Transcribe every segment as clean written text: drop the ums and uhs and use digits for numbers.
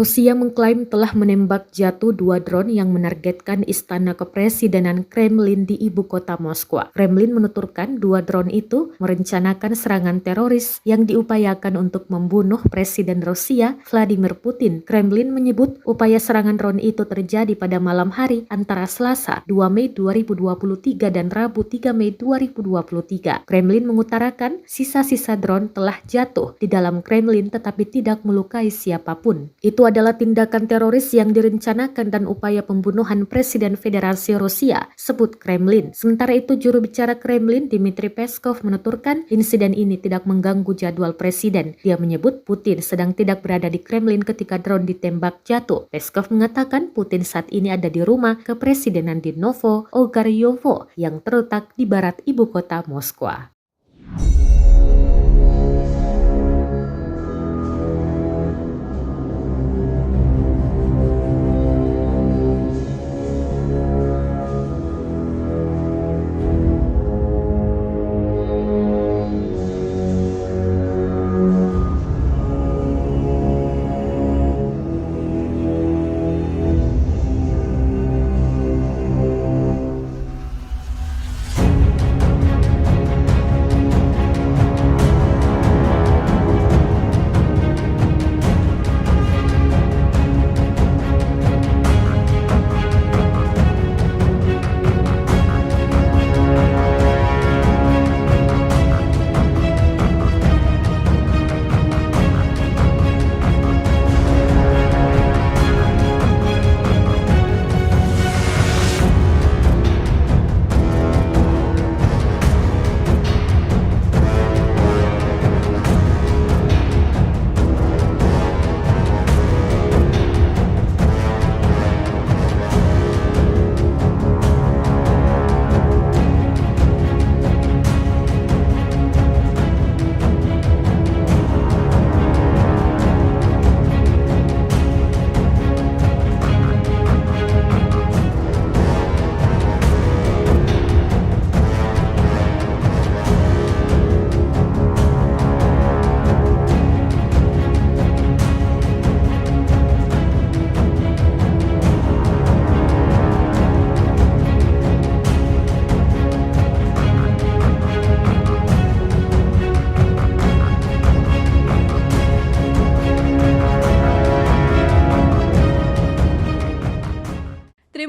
Rusia mengklaim telah menembak jatuh 2 drone yang menargetkan istana kepresidenan Kremlin di ibu kota Moskwa. Kremlin menuturkan 2 drone itu merencanakan serangan teroris yang diupayakan untuk membunuh Presiden Rusia Vladimir Putin. Kremlin menyebut upaya serangan drone itu terjadi pada malam hari antara Selasa 2 Mei 2023 dan Rabu 3 Mei 2023. Kremlin mengutarakan sisa-sisa drone telah jatuh di dalam Kremlin tetapi tidak melukai siapapun. Itu adalah tindakan teroris yang direncanakan dan upaya pembunuhan Presiden Federasi Rusia, sebut Kremlin. Sementara itu, juru bicara Kremlin Dmitry Peskov menuturkan insiden ini tidak mengganggu jadwal Presiden. Dia menyebut Putin sedang tidak berada di Kremlin ketika drone ditembak jatuh. Peskov mengatakan Putin saat ini ada di rumah kepresidenan di Novo Ogaryovo yang terletak di barat ibu kota Moskwa.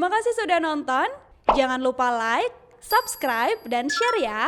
Terima kasih sudah nonton. Jangan lupa like, subscribe, dan share ya.